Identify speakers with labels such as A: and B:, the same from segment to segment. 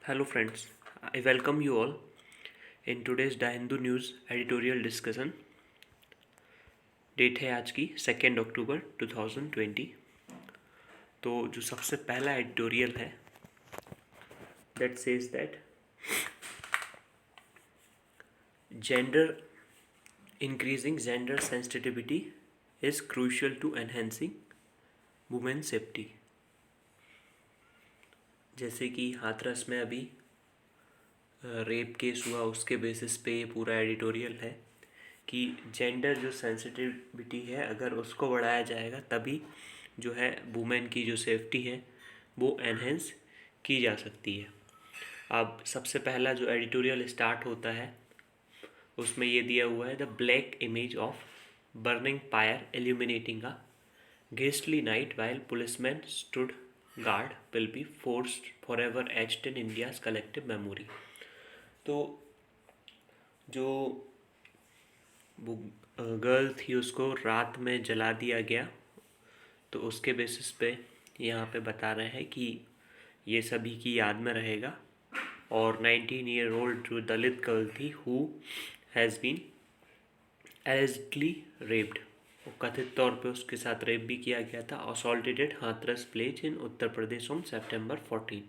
A: Hello friends, I welcome you all in today's the Hindu news editorial discussion. Date है आज की 2 अक्टूबर 2020। तो जो सबसे पहला एडिटोरियल है that says that gender increasing gender sensitivity is crucial to enhancing women safety. जैसे कि हाथरस में अभी रेप केस हुआ, उसके बेसिस पे ये पूरा एडिटोरियल है कि जेंडर जो सेंसिटिविटी है अगर उसको बढ़ाया जाएगा तभी जो है वुमेन की जो सेफ्टी है वो एनहेंस की जा सकती है। अब सबसे पहला जो एडिटोरियल स्टार्ट होता है उसमें ये दिया हुआ है the black image of burning fire illuminating a ghastly night while policemen stood guard will be forced forever etched in India's collective memory। तो जो वो गर्ल थी उसको रात में जला दिया गया, तो उसके बेसिस पे यहाँ पे बता रहे हैं कि ये सभी की याद में रहेगा। और 19-year-old जो दलित गर्ल थी who has been allegedly raped, वो कथित तौर पे उसके साथ रेप भी किया गया था, assaulted at Hathras village in Uttar Pradesh on September 14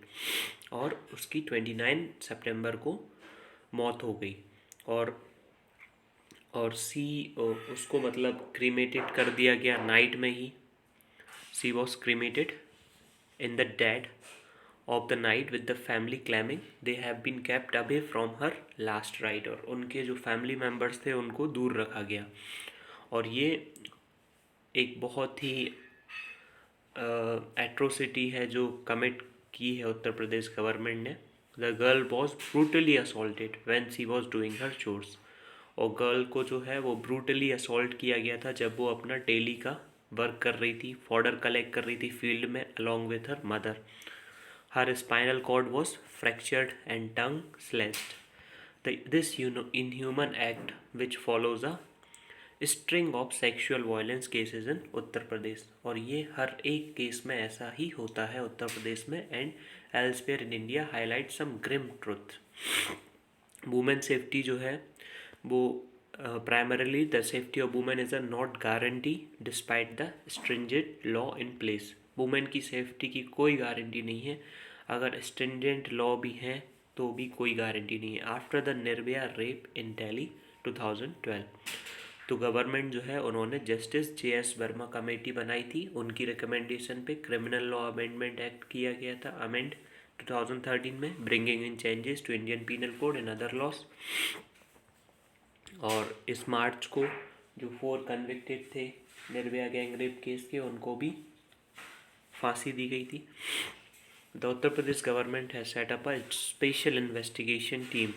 A: और उसकी 29 सितंबर को मौत हो गई। और उसको मतलब क्रीमेटेड कर दिया गया नाइट में ही। She was cremated in the dead of the night with the family claiming they have been kept away from her last rites. और उनके जो फैमिली मेम्बर्स थे उनको दूर रखा गया। और ये एक बहुत ही एट्रोसिटी है जो कमिट की है उत्तर प्रदेश गवर्नमेंट ने। The girl was brutally assaulted when she was doing her chores. और गर्ल को जो है वो ब्रूटली असॉल्ट किया गया था जब वो अपना डेली का वर्क कर रही थी, फॉडर कलेक्ट कर रही थी फील्ड में along with her mother. Her spinal cord was fractured and tongue slashed. This inhuman act which follows a string of sexual violence cases in Uttar Pradesh. और ये हर एक केस में ऐसा ही होता है उत्तर प्रदेश में। And elsewhere in India highlight some grim truth. Women safety जो है वो primarily the safety of women is a not guarantee despite the stringent law in place. Women की सेफ्टी की कोई गारंटी नहीं है, अगर स्ट्रिंजेंट लॉ भी हैं तो भी कोई गारंटी नहीं है। आफ्टर द निर्भया रेप इन दिल्ली 2012, तो गवर्नमेंट जो है उन्होंने जस्टिस JS वर्मा कमेटी बनाई थी, उनकी रिकमेंडेशन पे क्रिमिनल लॉ अमेंडमेंट एक्ट किया गया था अमेंड 2013 में, bringing in changes to Indian penal code and other laws. और इस मार्च को जो 4 कन्विक्टेड थे निर्भया गैंग रेप केस के उनको भी फांसी दी गई थी। The Uttar Pradesh government has set up a special investigation team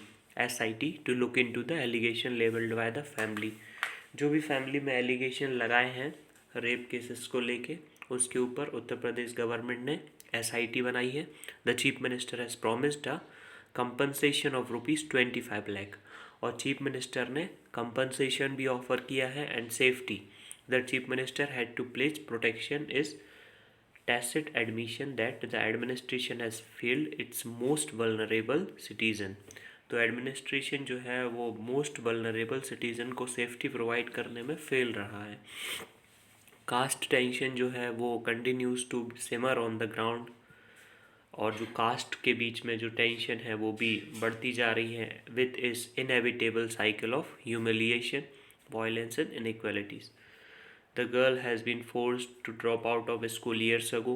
A: SIT to look into the allegation levelled by the family. जो भी फैमिली में एलिगेशन लगाए हैं रेप केसेस को लेके, उसके ऊपर उत्तर प्रदेश गवर्नमेंट ने SIT बनाई है। The chief minister has promised a compensation of ₹25 lakh. और चीफ मिनिस्टर ने कंपनसेशन भी ऑफर किया है and safety. The chief minister had to pledge protection is tacit admission that the administration has failed its most vulnerable citizen। तो administration जो है वो most vulnerable citizen को सेफ्टी प्रोवाइड करने में फेल रहा है। कास्ट टेंशन जो है वो continues to simmer on the ground. और जो कास्ट के बीच में जो टेंशन है वो भी बढ़ती जा रही है विद इस inevitable cycle of humiliation, violence and inequalities. The girl has been forced to drop out of school years ago.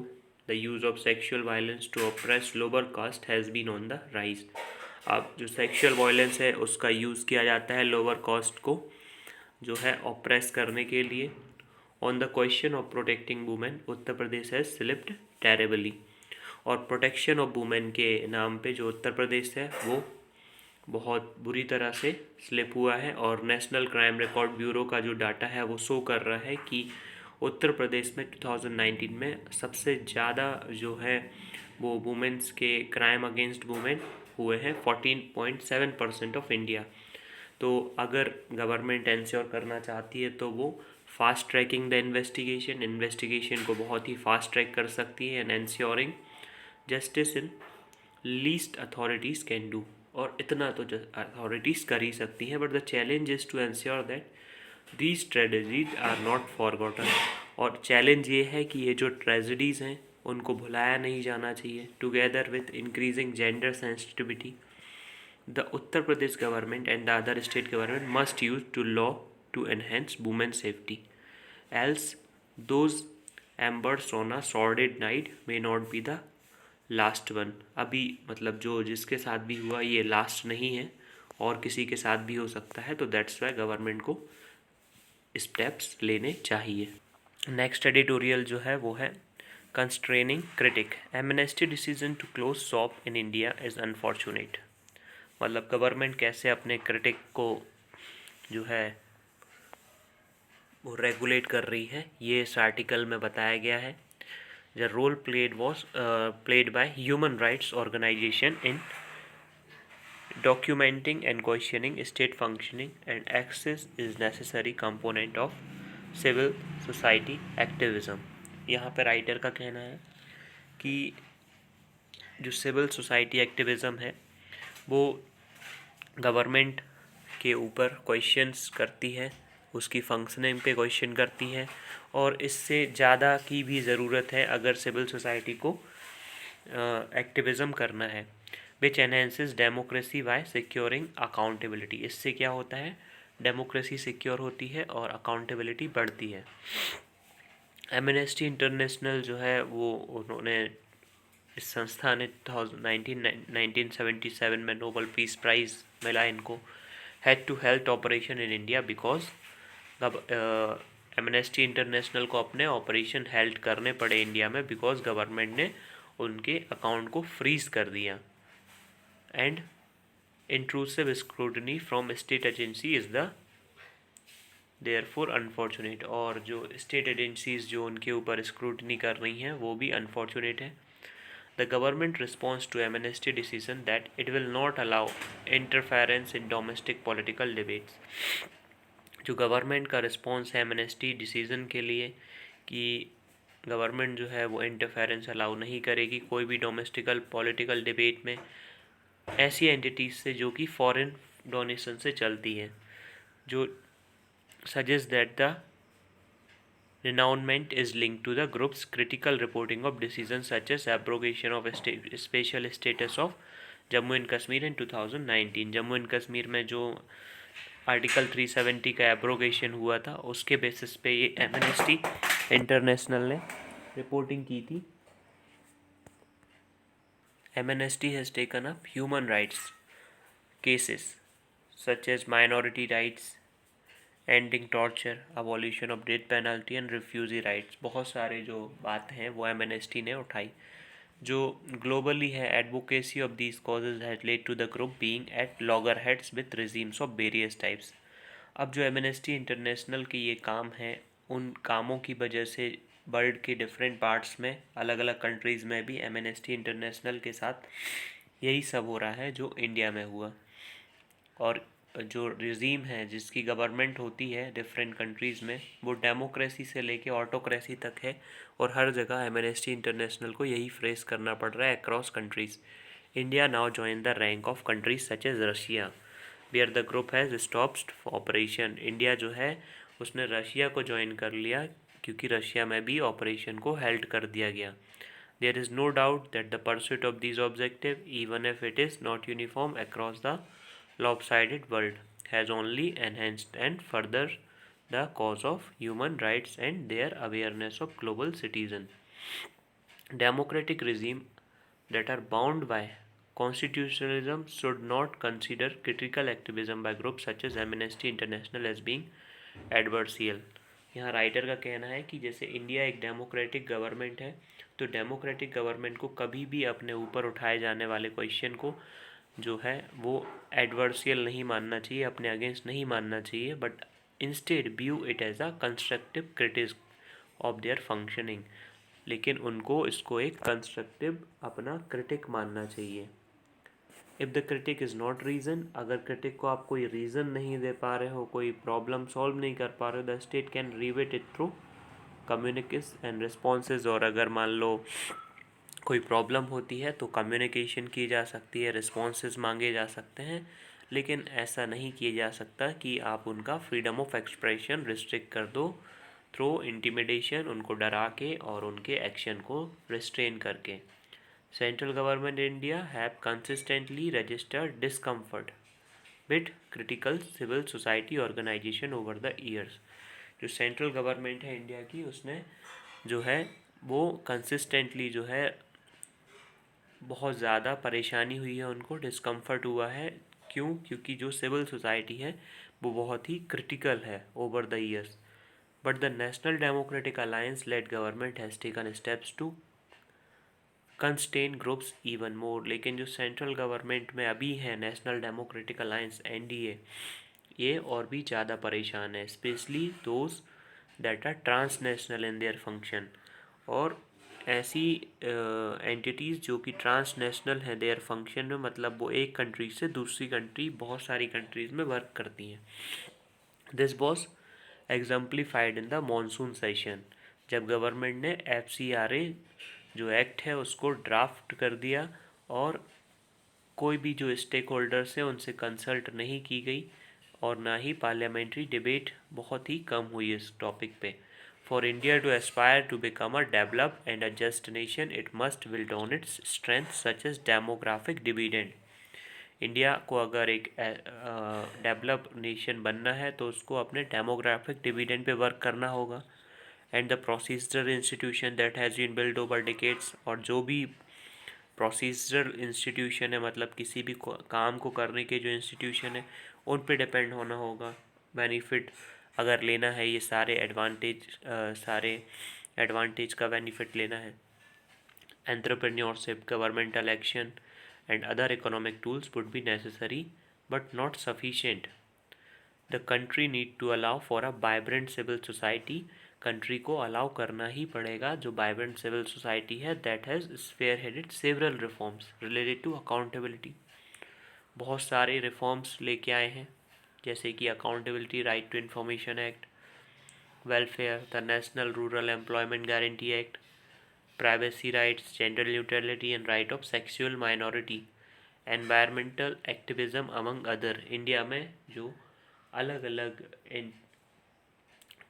A: The use of sexual violence to oppress lower caste has been on the rise। अब जो sexual violence है उसका use किया जाता है lower caste को जो है ऑप्रेस करने के लिए। On the question of protecting women Uttar Pradesh has slipped terribly. और प्रोटेक्शन ऑफ वुमेन के नाम पे जो उत्तर प्रदेश है वो बहुत बुरी तरह से स्लिप हुआ है। और नेशनल क्राइम रिकॉर्ड ब्यूरो का जो डाटा है वो शो कर रहा है कि उत्तर प्रदेश में 2019 में सबसे ज़्यादा जो है वो वुमेंस के क्राइम अगेंस्ट वुमेन हुए हैं, 14.7% ऑफ इंडिया। तो अगर गवर्नमेंट एंश्योर करना चाहती है तो वो फास्ट ट्रैकिंग द इन्वेस्टिगेशन को बहुत ही फास्ट ट्रैक कर सकती है and ensuring justice in least authorities can do, और इतना तो अथॉरिटीज़ कर ही सकती हैं, but the challenge is to ensure that these tragedies are not forgotten. और चैलेंज ये है कि ये जो ट्रेजेडीज़ हैं उनको भुलाया नहीं जाना चाहिए। Together with increasing gender sensitivity, the Uttar Pradesh government and the other state government must use to law to enhance women safety, else those embers on a sordid night may not be the last one. अभी मतलब जो जिसके साथ भी हुआ ये last नहीं है, और किसी के साथ भी हो सकता है, तो दैट्स वाई गवर्नमेंट को स्टेप्स लेने चाहिए। नेक्स्ट एडिटोरियल जो है वो है constraining critic, Amnesty decision to close shop in India is unfortunate. मतलब गवर्नमेंट कैसे अपने क्रिटिक को जो है वो रेगुलेट कर रही है, ये इस आर्टिकल में बताया गया है। The role played by human rights organization in documenting and questioning state functioning and access is necessary component of civil society activism। यहाँ पर राइटर का कहना है कि जो सिविल सोसाइटी एक्टिविज़म है वो गवर्नमेंट के ऊपर क्वेश्चंस करती है, उसकी फंक्शनिंग पे क्वेश्चन करती है, और इससे ज़्यादा की भी ज़रूरत है अगर सिविल सोसाइटी को एक्टिविज़म करना है। Which enhances democracy by securing accountability, इससे क्या होता है, डेमोक्रेसी सिक्योर होती है और अकाउंटेबिलिटी बढ़ती है। एमनेस्टी इंटरनेशनल जो है वो उन्होंने इस संस्था ने 1977 में नोबल पीस प्राइज़ मिला इनको, had to help operation in India because Amnesty International को अपने ऑपरेशन हेल्प करने पड़े इंडिया में बिकॉज गवर्नमेंट ने उनके अकाउंट को फ्रीज कर दिया। And intrusive scrutiny from state agency is the therefore unfortunate, और जो स्टेट एजेंसीज जो उनके ऊपर स्क्रूटनी कर रही हैं वो भी अनफॉर्चुनेट है। The government responds to amnesty decision that it will not allow interference in domestic political debates। जो गवर्नमेंट का रिस्पॉन्स है एमनेस्टी डिसीज़न के लिए कि गवर्नमेंट जो है वो इंटरफेरेंस अलाउ नहीं करेगी कोई भी डोमेस्टिकल पॉलिटिकल डिबेट में ऐसी एंटिटीज़ से जो कि फॉरेन डोनेशन से चलती हैं, जो suggest that the renouncement is linked to the group's critical reporting of decisions such as abrogation of special status of Jammu and Kashmir in 2019। Jammu and Kashmir में जो आर्टिकल 370 का एब्रोगेशन हुआ था उसके बेसिस पे ये एमनेस्टी इंटरनेशनल ने रिपोर्टिंग की थी। Amnesty has taken up human rights cases such as minority rights, ending torture, abolition of death penalty and refugee rights. बहुत सारे जो बातें हैं वो एमनेस्टी ने उठाई। जो ग्लोबली है advocacy of these causes has led to the group being at loggerheads with regimes of various types. अब जो एमनेस्टी इंटरनेशनल के ये काम है उन कामों की वजह से वर्ल्ड के डिफरेंट पार्ट्स में अलग अलग कंट्रीज़ में भी एमनेस्टी इंटरनेशनल के साथ यही सब हो रहा है जो इंडिया में हुआ। और जो रिजीम है जिसकी गवर्नमेंट होती है डिफरेंट कंट्रीज़ में वो डेमोक्रेसी से लेके ऑटोक्रेसी तक है, और हर जगह एमनेस्टी इंटरनेशनल को यही फेस करना पड़ रहा है across countries. India now join the rank of countries such as Russia where the group has stopped operation. India जो है उसने रशिया को ज्वाइन कर लिया क्योंकि रशिया में भी ऑपरेशन को हेल्ड कर दिया गया। There is no doubt that the pursuit of this objective even if it is not uniform across the lopsided world has only enhanced and further the cause of human rights and their awareness of global citizen। Democratic regime that are bound by constitutionalism should not consider critical activism by groups such as Amnesty International as being adversarial। यहाँ writer का कहना है कि जैसे India एक democratic government है तो democratic government को कभी भी अपने ऊपर उठाए जाने वाले क्वेश्चन को जो है वो एडवर्सियल नहीं मानना चाहिए, अपने अगेंस्ट नहीं मानना चाहिए, but instead view it as a constructive critic of their functioning. लेकिन उनको इसको एक कंस्ट्रक्टिव अपना क्रिटिक मानना चाहिए। If the critic is not reason, अगर क्रिटिक को आप कोई रीज़न नहीं दे पा रहे हो, कोई प्रॉब्लम सॉल्व नहीं कर पा रहे हो, the state can rivet it through communiques and responses. और अगर मान लो कोई प्रॉब्लम होती है तो कम्युनिकेशन की जा सकती है, रिस्पॉन्सेज मांगे जा सकते हैं, लेकिन ऐसा नहीं किया जा सकता कि आप उनका फ्रीडम ऑफ एक्सप्रेशन रिस्ट्रिक्ट कर दो थ्रू इंटिमिडेशन, उनको डरा के और उनके एक्शन को रिस्ट्रेन करके। Central government India have consistently registered discomfort with critical civil society organisation over the years. जो सेंट्रल गवर्नमेंट है इंडिया की, उसने जो है वो कंसिस्टेंटली जो है बहुत ज़्यादा परेशानी हुई है, उनको डिस्कम्फर्ट हुआ है। क्यों? क्योंकि जो सिविल सोसाइटी है वो बहुत ही क्रिटिकल है over the years. But the national democratic alliance led government has taken steps to constrain groups even more. लेकिन जो सेंट्रल गवर्नमेंट में अभी है नेशनल डेमोक्रेटिक अलायंस एनडीए, ये और भी ज़्यादा परेशान है, specially those that are transnational in their function. और ऐसी एंटिटीज़ जो कि ट्रांसनेशनल हैं देयर फंक्शन में, मतलब वो एक कंट्री से दूसरी कंट्री, बहुत सारी कंट्रीज़ में वर्क करती हैं। This was exemplified in the monsoon session, जब गवर्नमेंट ने FCRA जो एक्ट है उसको ड्राफ्ट कर दिया और कोई भी जो स्टेक होल्डर्स हैं उनसे कंसल्ट नहीं की गई और ना ही पार्लियामेंट्री डिबेट, बहुत ही कम हुई इस टॉपिक पे। For India to aspire to become a developed and a just nation, it must build on its strength such as demographic dividend. India को अगर एक डेवलप नेशन बनना है तो उसको अपने डेमोग्राफिक डिविडेंड पे वर्क करना होगा। And the procedural institution that has been build over decades, और जो भी प्रोसीजरल इंस्टीट्यूशन है, मतलब किसी भी काम को करने के जो इंस्टीट्यूशन है उन पे डिपेंड होना होगा। बेनिफिट अगर लेना है, ये सारे एडवांटेज का बेनिफिट लेना है, entrepreneurship, governmental action and other economic tools would be necessary but not sufficient. The country need to allow for a vibrant civil society. Country को अलाउ करना ही पड़ेगा जो वाइब्रेंट सिविल सोसाइटी है that has spearheaded several reforms related to accountability. बहुत सारे reforms लेके आए हैं, जैसे कि accountability, right to information act, welfare, the national rural employment guarantee act, privacy rights, gender neutrality and right of sexual minority, environmental activism among other. India में जो अलग अलग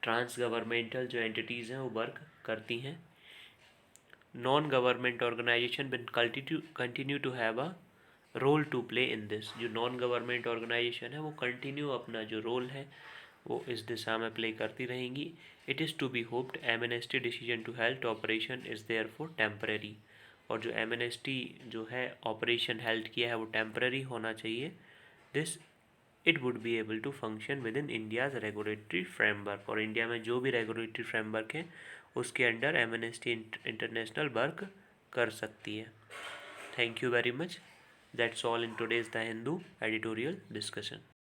A: ट्रांस गवर्नमेंटल जो एंटिटीज़ हैं वो वर्क करती हैं। Non government organisation will continue to have a role to play in this. जो नॉन गवर्नमेंट ऑर्गेनाइजेशन है वो कंटिन्यू अपना जो रोल है वो इस दिशा में प्ले करती रहेंगी। It is to be hoped Amnesty decision to health operation is there for temporary. और जो एमनेस्टी जो है ऑपरेशन हेल्थ किया है वो टेम्परेरी होना चाहिए। This it would be able to function within India's regulatory framework. और इंडिया में जो भी रेगुलेटरी फ्रेमवर्क है उसके अंडर एमनेस्टी इंटरनेशनल वर्क कर सकती है। Thank you very much. That's all in today's the Hindu editorial discussion.